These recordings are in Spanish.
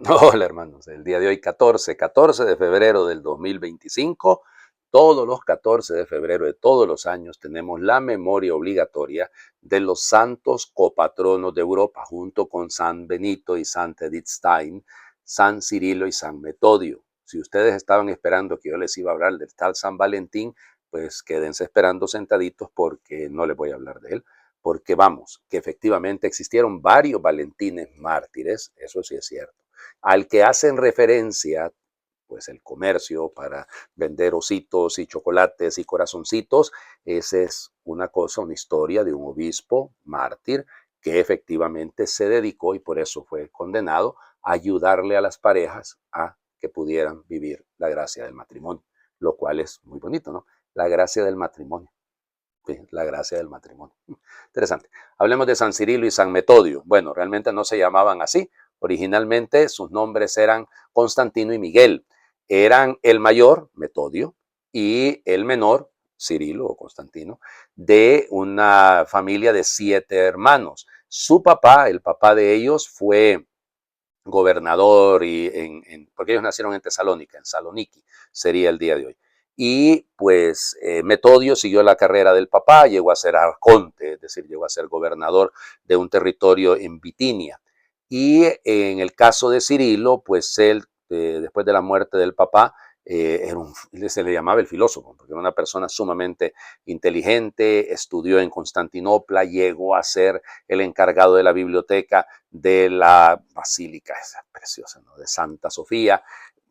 Hola hermanos, el día de hoy 14 de febrero del 2025, todos los 14 de febrero de todos los años tenemos la memoria obligatoria de los santos copatronos de Europa, junto con San Benito y San Edith Stein, San Cirilo y San Metodio. Si ustedes estaban esperando que yo les iba a hablar del tal San Valentín, pues quédense esperando sentaditos porque no les voy a hablar de él. Porque vamos, que efectivamente existieron varios Valentines mártires, eso sí es cierto al que hacen referencia, pues el comercio para vender ositos y chocolates y corazoncitos, esa es una cosa, una historia de un obispo mártir que efectivamente se dedicó y por eso fue condenado a ayudarle a las parejas a que pudieran vivir la gracia del matrimonio, lo cual es muy bonito, ¿no? La gracia del matrimonio. Sí, la gracia del matrimonio. Interesante. Hablemos de San Cirilo y San Metodio. Bueno, realmente no se llamaban así. Originalmente sus nombres eran Constantino y Miguel. Eran el mayor, Metodio, y el menor, Cirilo o Constantino, de una familia de 7 hermanos. Su papá, el papá de ellos, fue gobernador porque ellos nacieron en Tesalónica, en Saloniki sería el día de hoy. Y pues Metodio siguió la carrera del papá, llegó a ser arconte, es decir, llegó a ser gobernador de un territorio en Bitinia. Y en el caso de Cirilo, pues él, después de la muerte del papá, se le llamaba el filósofo, porque era una persona sumamente inteligente, estudió en Constantinopla, llegó a ser el encargado de la biblioteca de la basílica, esa preciosa, ¿no? De Santa Sofía,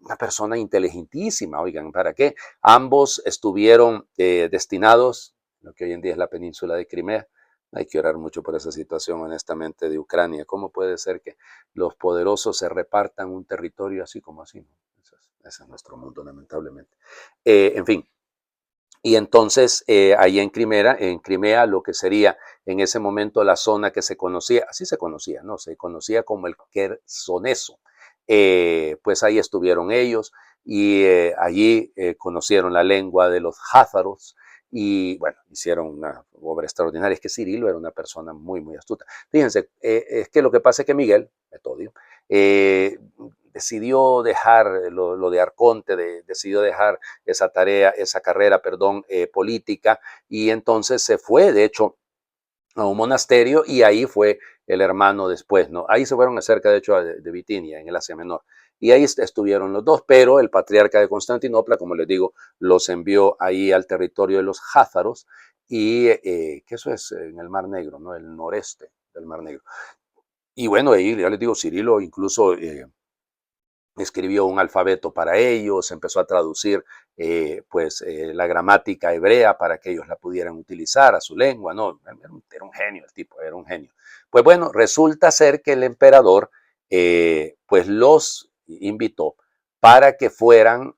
una persona inteligentísima, oigan, ¿para qué? Ambos estuvieron destinados, lo que hoy en día es la península de Crimea. Hay que orar mucho por esa situación, honestamente, de Ucrania. ¿Cómo puede ser que los poderosos se repartan un territorio así como así? ¿No? Ese es nuestro mundo, lamentablemente. En fin, y entonces ahí en Crimea, lo que sería en ese momento la zona que se conocía, así se conocía, ¿no? Se conocía como el Quersoneso. Pues ahí estuvieron ellos y allí conocieron la lengua de los házaros y bueno, hicieron una obra extraordinaria. Es que Cirilo era una persona muy, muy astuta. Fíjense, es que lo que pasa es que Miguel, Metodio, decidió dejar lo de Arconte, decidió dejar esa tarea, esa carrera, perdón, política, y entonces se fue, de hecho, a un monasterio y ahí fue el hermano después, ¿no? Ahí se fueron cerca, de hecho, de Bitinia, en el Asia Menor. Y ahí estuvieron los dos, pero el patriarca de Constantinopla, como les digo, los envió ahí al territorio de los házaros y que eso es en el Mar Negro, ¿no? El noreste del Mar Negro. Y bueno, ahí ya les digo, Cirilo incluso escribió un alfabeto para ellos, empezó a traducir la gramática hebrea para que ellos la pudieran utilizar a su lengua, ¿no? Era un genio el tipo, era un genio. Pues bueno, resulta ser que el emperador pues los invitó para que fueran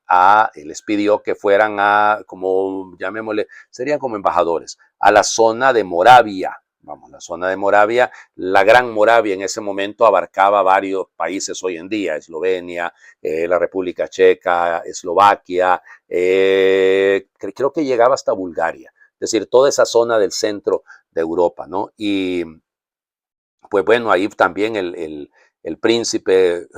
les pidió que fueran como llamémosle, serían como embajadores, a la zona de Moravia. Vamos, la zona de Moravia, la Gran Moravia en ese momento abarcaba varios países hoy en día, Eslovenia, la República Checa, Eslovaquia, creo que llegaba hasta Bulgaria, es decir, toda esa zona del centro de Europa, ¿no? Y pues bueno, ahí también el príncipe,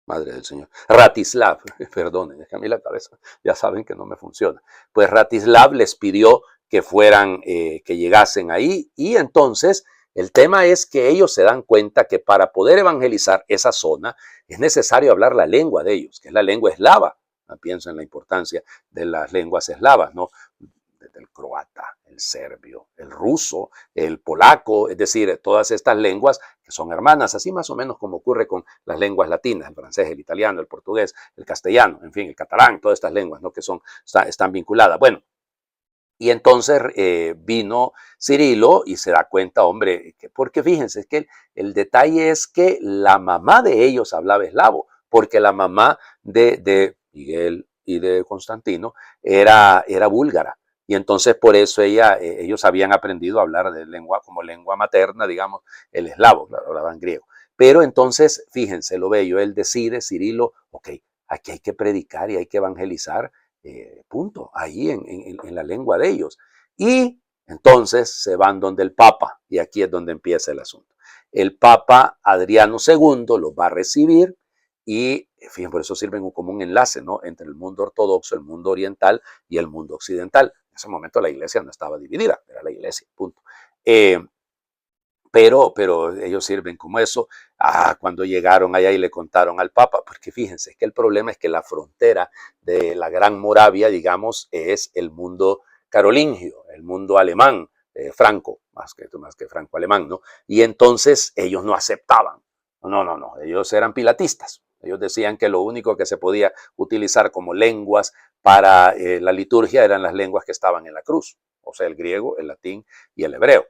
madre del Señor, Ratislav, perdonen, es que a mí la cabeza ya saben que no me funciona, pues Ratislav les pidió que fueran, que llegasen ahí y entonces el tema es que ellos se dan cuenta que para poder evangelizar esa zona es necesario hablar la lengua de ellos, que es la lengua eslava. Pienso en la importancia de las lenguas eslavas, ¿no? Desde el croata, el serbio, el ruso, el polaco, es decir, todas estas lenguas que son hermanas, así más o menos como ocurre con las lenguas latinas, el francés, el italiano, el portugués, el castellano, en fin, el catalán, todas estas lenguas, ¿no? Que están vinculadas. Bueno, y entonces vino Cirilo y se da cuenta, hombre, porque fíjense, es que el detalle es que la mamá de ellos hablaba eslavo, porque la mamá de Miguel y de Constantino era búlgara. Y entonces por eso ellos habían aprendido a hablar de lengua como lengua materna, digamos, el eslavo, claro, hablaban griego. Pero entonces, fíjense, lo bello, él decide, Cirilo, ok, aquí hay que predicar y hay que evangelizar punto, ahí en la lengua de ellos. Y entonces se van donde el Papa, y aquí es donde empieza el asunto. el Papa Adriano II los va a recibir y, fíjense, por eso sirven como un enlace, ¿no?, entre el mundo ortodoxo, el mundo oriental y el mundo occidental. En ese momento la iglesia no estaba dividida, era la iglesia, punto. Pero ellos sirven como eso. Cuando llegaron allá y le contaron al Papa, porque fíjense que el problema es que la frontera de la Gran Moravia, digamos, es el mundo carolingio, el mundo alemán, franco, más que franco-alemán, ¿no? Y entonces ellos no aceptaban. No, ellos eran pilatistas. Ellos decían que lo único que se podía utilizar como lenguas para la liturgia eran las lenguas que estaban en la cruz, o sea, el griego, el latín y el hebreo.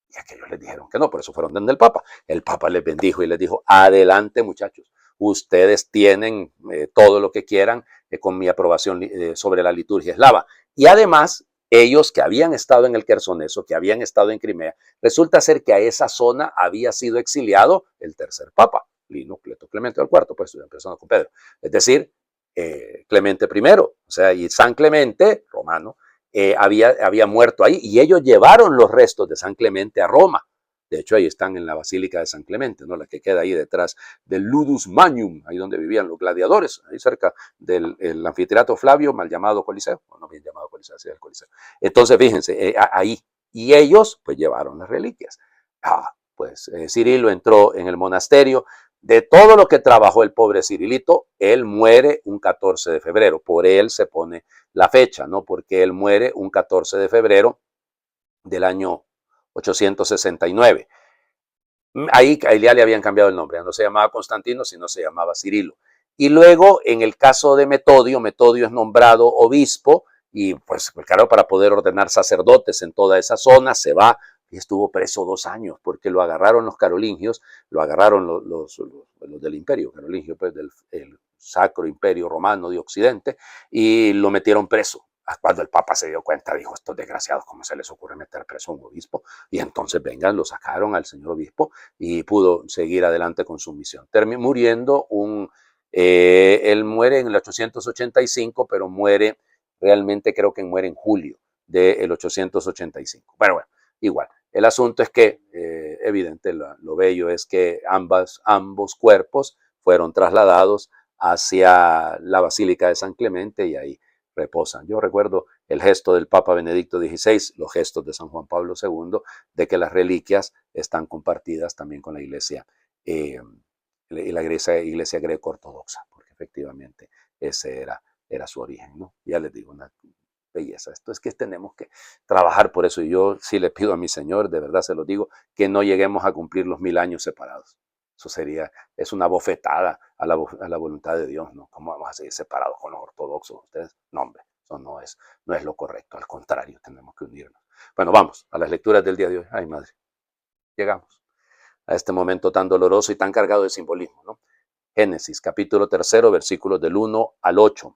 Y aquellos les dijeron que no, por eso fueron donde el Papa. El Papa les bendijo y les dijo, adelante muchachos, ustedes tienen todo lo que quieran con mi aprobación sobre la liturgia eslava. Y además, ellos que habían estado en el Quersoneso, que habían estado en Crimea, resulta ser que a esa zona había sido exiliado el tercer Papa, Lino Cleto Clemente IV, pues empezando con Pedro. Es decir, Clemente I, o sea, y San Clemente, romano, había muerto ahí y ellos llevaron los restos de San Clemente a Roma. De hecho, ahí están en la Basílica de San Clemente, ¿no?, la que queda ahí detrás del Ludus Magnum, ahí donde vivían los gladiadores, ahí cerca del anfiteatro Flavio, mal llamado Coliseo, o no bien llamado Coliseo, sí, el Coliseo. Entonces, fíjense, ahí. Y ellos, pues, llevaron las reliquias. Pues Cirilo entró en el monasterio. De todo lo que trabajó el pobre Cirilito, él muere un 14 de febrero. Por él se pone la fecha, ¿no? Porque él muere un 14 de febrero del año 869. Ahí ya le habían cambiado el nombre, no se llamaba Constantino, sino se llamaba Cirilo. Y luego, en el caso de Metodio, Metodio es nombrado obispo y pues claro, para poder ordenar sacerdotes en toda esa zona, se va y estuvo preso 2 años porque lo agarraron los carolingios, lo agarraron los del imperio carolingio, pues del el Sacro Imperio Romano de Occidente, y lo metieron preso. Cuando el Papa se dio cuenta, dijo, estos desgraciados, ¿cómo se les ocurre meter preso a un obispo? Y entonces, vengan, lo sacaron al señor obispo y pudo seguir adelante con su misión. Muriendo él muere en el 885, pero muere, realmente creo que muere en julio del 885. Bueno, igual. El asunto es que, evidente, lo bello es que ambos cuerpos fueron trasladados hacia la Basílica de San Clemente y ahí reposan. Yo recuerdo el gesto del Papa Benedicto XVI, los gestos de San Juan Pablo II, de que las reliquias están compartidas también con la iglesia y la iglesia greco-ortodoxa, porque efectivamente ese era su origen, ¿no? Ya les digo, una belleza. Esto es que tenemos que trabajar por eso, y yo sí le pido a mi Señor, de verdad se lo digo, que no lleguemos a cumplir los 1000 años separados. Eso es una bofetada a la voluntad de Dios, ¿no? ¿Cómo vamos a seguir separados con los ortodoxos ustedes? No, hombre, eso no es lo correcto, al contrario, tenemos que unirnos. Bueno, vamos a las lecturas del día de hoy. Ay, madre, llegamos a este momento tan doloroso y tan cargado de simbolismo, ¿no? Génesis, capítulo 3, versículos del 1 al 8.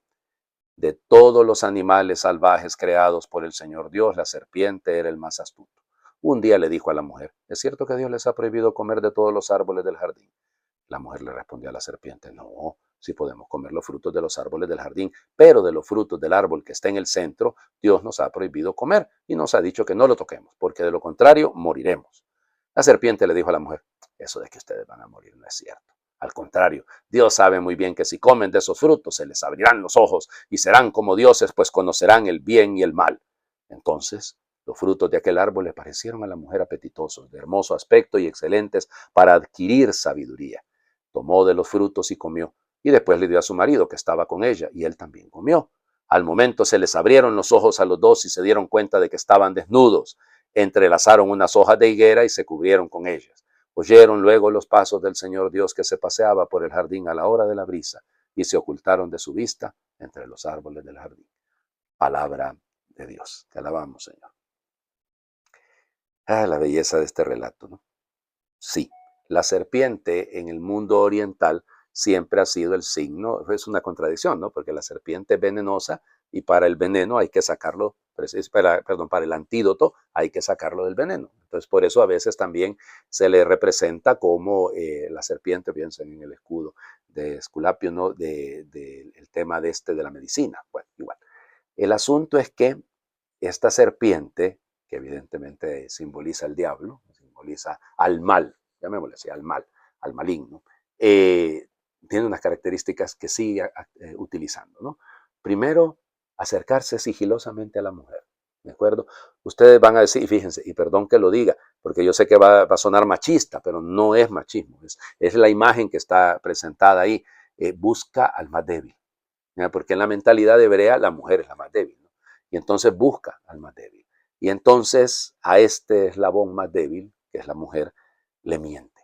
De todos los animales salvajes creados por el Señor Dios, la serpiente era el más astuto. Un día le dijo a la mujer, ¿es cierto que Dios les ha prohibido comer de todos los árboles del jardín? La mujer le respondió a la serpiente, no, sí podemos comer los frutos de los árboles del jardín, pero de los frutos del árbol que está en el centro, Dios nos ha prohibido comer y nos ha dicho que no lo toquemos, porque de lo contrario moriremos. La serpiente le dijo a la mujer, eso de que ustedes van a morir no es cierto. Al contrario, Dios sabe muy bien que si comen de esos frutos se les abrirán los ojos y serán como dioses, pues conocerán el bien y el mal. Entonces, los frutos de aquel árbol le parecieron a la mujer apetitosos, de hermoso aspecto y excelentes para adquirir sabiduría. Tomó de los frutos y comió, y después le dio a su marido que estaba con ella, y él también comió. Al momento se les abrieron los ojos a los dos y se dieron cuenta de que estaban desnudos. Entrelazaron unas hojas de higuera y se cubrieron con ellas. Oyeron luego los pasos del Señor Dios que se paseaba por el jardín a la hora de la brisa y se ocultaron de su vista entre los árboles del jardín. Palabra de Dios. Te alabamos, Señor. La belleza de este relato, ¿no? Sí, la serpiente en el mundo oriental siempre ha sido el signo, es una contradicción, ¿no? Porque la serpiente es venenosa y para el veneno hay que sacarlo, para el antídoto hay que sacarlo del veneno. Entonces, por eso a veces también se le representa como la serpiente, piensen en el escudo de Esculapio, ¿no? El tema de la medicina. Bueno, igual. El asunto es que esta serpiente, que evidentemente simboliza al diablo, simboliza al mal, llamémosle así, al mal, al maligno, tiene unas características que sigue utilizando, ¿no? Primero, acercarse sigilosamente a la mujer, ¿de acuerdo? Ustedes van a decir, y fíjense, y perdón que lo diga, porque yo sé que va a sonar machista, pero no es machismo, es la imagen que está presentada ahí. Busca al más débil, ¿ya? Porque en la mentalidad hebrea la mujer es la más débil, ¿no? Y entonces busca al más débil. Y entonces a este eslabón más débil, que es la mujer, le miente,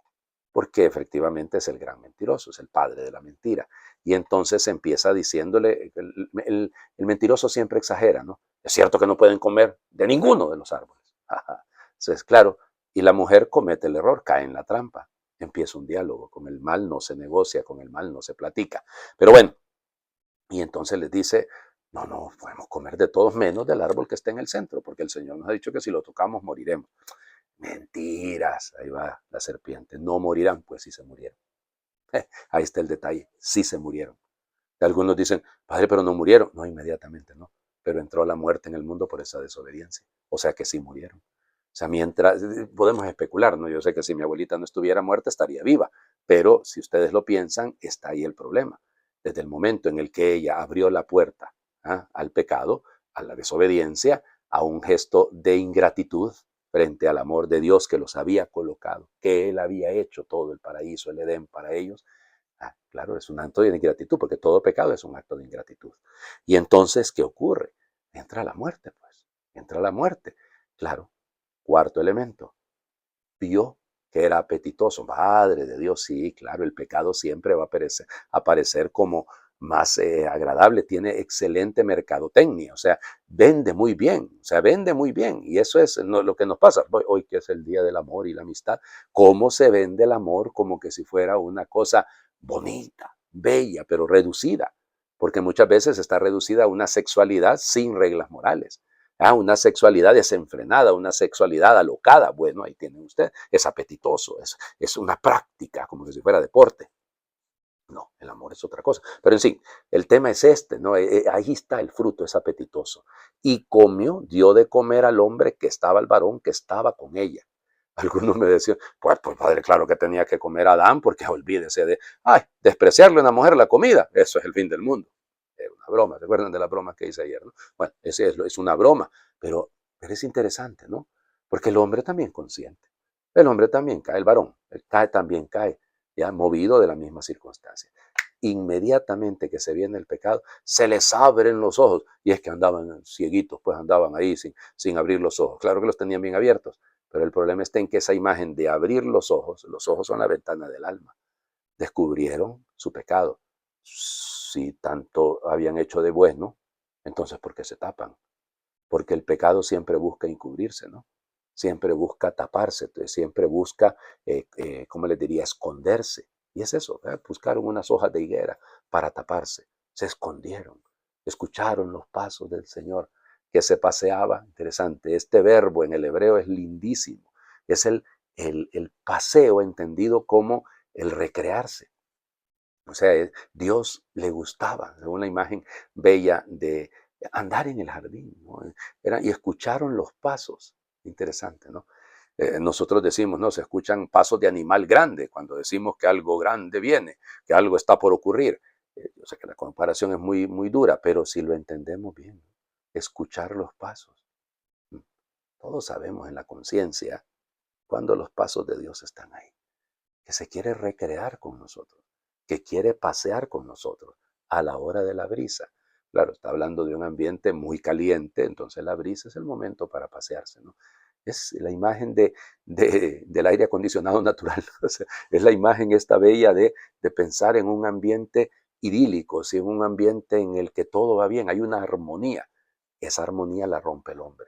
porque efectivamente es el gran mentiroso, es el padre de la mentira. Y entonces empieza diciéndole, el mentiroso siempre exagera, ¿no? Es cierto que no pueden comer de ninguno de los árboles. Entonces, claro, y la mujer comete el error, cae en la trampa. Empieza un diálogo, con el mal no se negocia, con el mal no se platica. Pero bueno, y entonces les dice, no, no, podemos comer de todos menos del árbol que está en el centro, porque el Señor nos ha dicho que si lo tocamos moriremos. Mentiras, ahí va la serpiente, no morirán, pues sí se murieron. Ahí está el detalle, sí se murieron. Algunos dicen, padre, pero no murieron. No, inmediatamente no, pero entró la muerte en el mundo por esa desobediencia. O sea que sí murieron. O sea, mientras, podemos especular, ¿no? Yo sé que si mi abuelita no estuviera muerta, estaría viva, pero si ustedes lo piensan, está ahí el problema. Desde el momento en el que ella abrió la puerta al pecado, a la desobediencia, a un gesto de ingratitud frente al amor de Dios que los había colocado, que Él había hecho todo el paraíso, el Edén para ellos. Claro, es un acto de ingratitud, porque todo pecado es un acto de ingratitud. Y entonces, ¿qué ocurre? Entra la muerte, pues. Entra la muerte. Claro, cuarto elemento. Vio que era apetitoso. Madre de Dios, sí, claro, el pecado siempre va a aparecer como más agradable, tiene excelente mercadotecnia, o sea, vende muy bien, o sea, vende muy bien, y eso es lo que nos pasa hoy, que es el Día del Amor y la Amistad. Cómo se vende el amor como que si fuera una cosa bonita, bella, pero reducida, porque muchas veces está reducida a una sexualidad sin reglas morales. Una sexualidad desenfrenada, una sexualidad alocada. Bueno, ahí tiene usted, es apetitoso, es una práctica, como si fuera deporte. No, el amor es otra cosa. Pero en sí, el tema es este, ¿no? Ahí está el fruto, es apetitoso. Y comió, dio de comer al hombre que estaba, al varón que estaba con ella. Algunos me decían, pues padre, claro que tenía que comer a Adán, porque olvídese de, despreciarle a una mujer la comida, eso es el fin del mundo. Era una broma, ¿recuerdan de la broma que hice ayer, no? Bueno, es una broma, pero es interesante, ¿no? Porque el hombre también consciente. El hombre también cae, el varón, él cae, también cae, ya movido de la misma circunstancia. Inmediatamente que se viene el pecado, se les abren los ojos. Y es que andaban cieguitos, pues andaban ahí sin abrir los ojos. Claro que los tenían bien abiertos, pero el problema está en que esa imagen de abrir los ojos son la ventana del alma. Descubrieron su pecado. Si tanto habían hecho de bueno, entonces ¿por qué se tapan? Porque el pecado siempre busca encubrirse, ¿no? Siempre busca taparse, siempre busca, ¿cómo les diría?, esconderse. Y es eso, buscaron unas hojas de higuera para taparse. Se escondieron, escucharon los pasos del Señor que se paseaba. Interesante, este verbo en el hebreo es lindísimo. Es el paseo entendido como el recrearse. O sea, Dios le gustaba, una imagen bella de andar en el jardín, ¿no? Y escucharon los pasos. Interesante, ¿no? Nosotros decimos, no, se escuchan pasos de animal grande cuando decimos que algo grande viene, que algo está por ocurrir. Yo sé que la comparación es muy, muy dura, pero si lo entendemos bien, ¿no? Escuchar los pasos. Mm, Todos sabemos en la conciencia cuando los pasos de Dios están ahí, que se quiere recrear con nosotros, que quiere pasear con nosotros a la hora de la brisa. Claro, está hablando de un ambiente muy caliente, entonces la brisa es el momento para pasearse, ¿no? Es la imagen del aire acondicionado natural, o sea, es la imagen esta bella de pensar en un ambiente idílico, en un ambiente en el que todo va bien, hay una armonía. Esa armonía la rompe el hombre.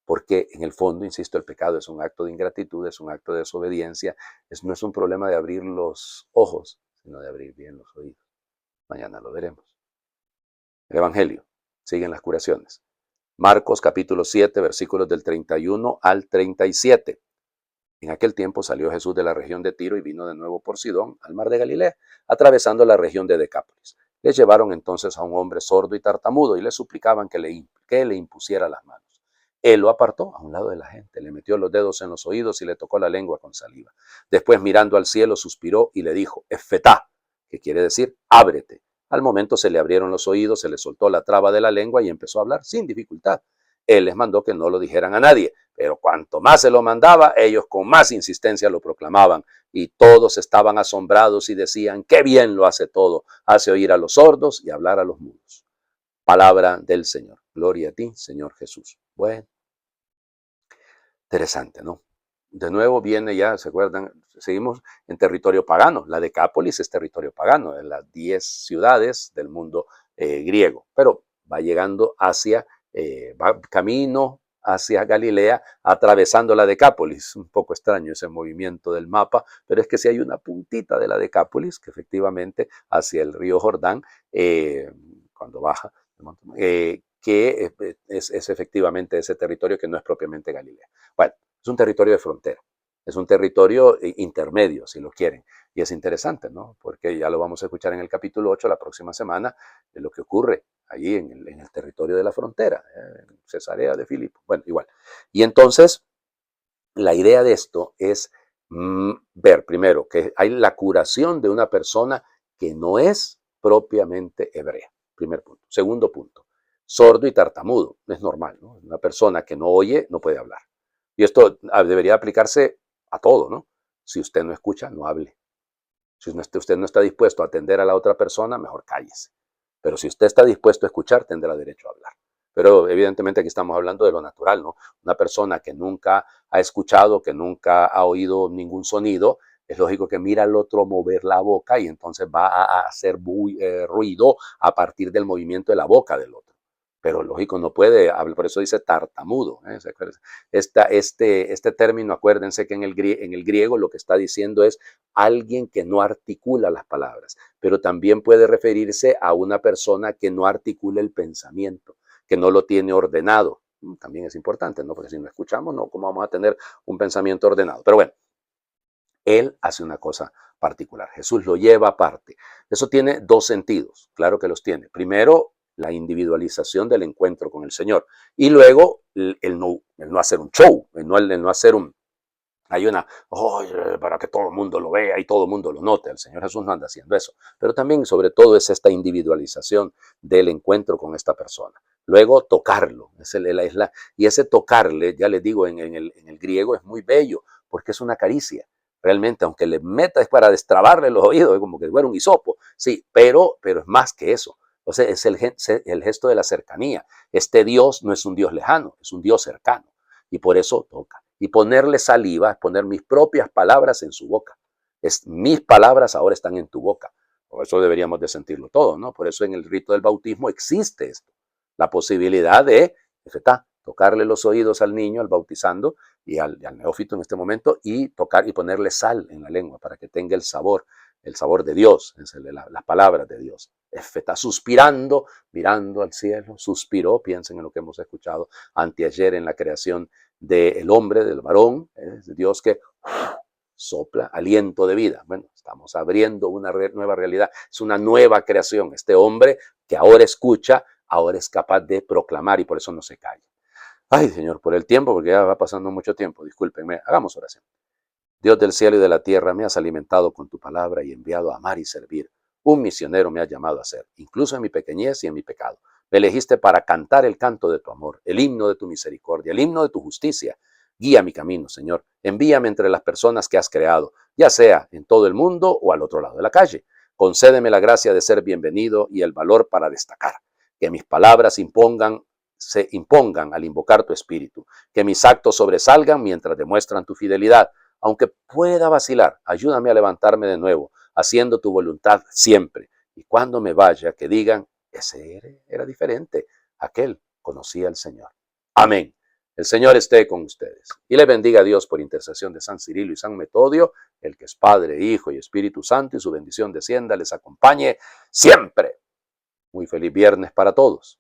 Porque en el fondo, insisto, el pecado es un acto de ingratitud, es un acto de desobediencia, no es un problema de abrir los ojos, sino de abrir bien los oídos. Mañana lo veremos. El Evangelio. Siguen las curaciones. Marcos capítulo 7, versículos del 31 al 37. En aquel tiempo salió Jesús de la región de Tiro y vino de nuevo por Sidón, al mar de Galilea, atravesando la región de Decápolis. Le llevaron entonces a un hombre sordo y tartamudo y le suplicaban que le impusiera las manos. Él lo apartó a un lado de la gente, le metió los dedos en los oídos y le tocó la lengua con saliva. Después, mirando al cielo, suspiró y le dijo, Efetá, que quiere decir, ábrete. Al momento se le abrieron los oídos, se le soltó la traba de la lengua y empezó a hablar sin dificultad. Él les mandó que no lo dijeran a nadie, pero cuanto más se lo mandaba, ellos con más insistencia lo proclamaban, y todos estaban asombrados y decían, qué bien lo hace todo, hace oír a los sordos y hablar a los mudos. Palabra del Señor. Gloria a ti, Señor Jesús. Bueno, interesante, ¿no? De nuevo viene ya, ¿se acuerdan? Seguimos en territorio pagano. La Decápolis es territorio pagano, en las 10 ciudades del mundo griego, pero va llegando hacia, va camino hacia Galilea, atravesando la Decápolis. Un poco extraño ese movimiento del mapa, pero es que si hay una puntita de la Decápolis, que efectivamente hacia el río Jordán, cuando baja, que es efectivamente ese territorio que no es propiamente Galilea. Bueno, es un territorio de frontera, es un territorio intermedio, si lo quieren. Y es interesante, ¿no? Porque ya lo vamos a escuchar en el capítulo 8 la próxima semana, de lo que ocurre allí en el territorio de la frontera, en Cesarea de Filipo. Bueno, igual. Y entonces, la idea de esto es ver primero que hay la curación de una persona que no es propiamente hebrea. Primer punto. Segundo punto, sordo y tartamudo. Es normal, ¿no? Una persona que no oye no puede hablar. Y esto debería aplicarse a todo, ¿no? Si usted no escucha, no hable. Si usted no está dispuesto a atender a la otra persona, mejor cállese. Pero si usted está dispuesto a escuchar, tendrá derecho a hablar. Pero evidentemente aquí estamos hablando de lo natural, ¿no? Una persona que nunca ha escuchado, que nunca ha oído ningún sonido, es lógico que mira al otro mover la boca y entonces va a hacer ruido a partir del movimiento de la boca del otro. Pero lógico, no puede hablar, por eso dice tartamudo. Este término, acuérdense que en el griego lo que está diciendo es alguien que no articula las palabras, pero también puede referirse a una persona que no articula el pensamiento, que no lo tiene ordenado. También es importante, ¿no? Porque si no escuchamos, no, ¿cómo vamos a tener un pensamiento ordenado? Pero bueno, él hace una cosa particular. Jesús lo lleva aparte. Eso tiene dos sentidos, claro que los tiene. Primero, la individualización del encuentro con el Señor. Y luego, el no hacer un show, el no hacer un, hay una, oh, para que todo el mundo lo vea y todo el mundo lo note. El Señor Jesús no anda haciendo eso. Pero también, sobre todo, es esta individualización del encuentro con esta persona. Luego, tocarlo. Y ese tocarle, ya les digo, en el griego es muy bello, porque es una caricia. Realmente, aunque le meta es para destrabarle los oídos, es como que fuera un hisopo. Sí, pero es más que eso. O sea, es el gesto de la cercanía. Este Dios no es un Dios lejano, es un Dios cercano. Y por eso toca. Y ponerle saliva es poner mis propias palabras en su boca. Mis palabras ahora están en tu boca. Por eso deberíamos de sentirlo todo, ¿no? Por eso en el rito del bautismo existe esto. La posibilidad de, tocarle los oídos al niño, al bautizando, y al neófito en este momento, y tocar y ponerle sal en la lengua para que tenga el sabor de Dios, las palabras de Dios. Está suspirando, mirando al cielo, suspiró, piensen en lo que hemos escuchado anteayer en la creación del hombre, del varón, de Dios que sopla aliento de vida. Bueno, estamos abriendo una nueva realidad, es una nueva creación. Este hombre que ahora escucha, ahora es capaz de proclamar y por eso no se calla. Ay, Señor, por el tiempo, porque ya va pasando mucho tiempo, discúlpenme, hagamos oración. Dios del cielo y de la tierra, me has alimentado con tu palabra y enviado a amar y servir. Un misionero me has llamado a ser, incluso en mi pequeñez y en mi pecado. Me elegiste para cantar el canto de tu amor, el himno de tu misericordia, el himno de tu justicia. Guía mi camino, Señor. Envíame entre las personas que has creado, ya sea en todo el mundo o al otro lado de la calle. Concédeme la gracia de ser bienvenido y el valor para destacar. Que mis palabras se impongan al invocar tu espíritu. Que mis actos sobresalgan mientras demuestran tu fidelidad. Aunque pueda vacilar, ayúdame a levantarme de nuevo, haciendo tu voluntad siempre. Y cuando me vaya, que digan, ese era diferente, aquel conocía al Señor. Amén. El Señor esté con ustedes. Y le bendiga a Dios por intercesión de San Cirilo y San Metodio, el que es Padre, Hijo y Espíritu Santo, y su bendición descienda, les acompañe siempre. Muy feliz viernes para todos.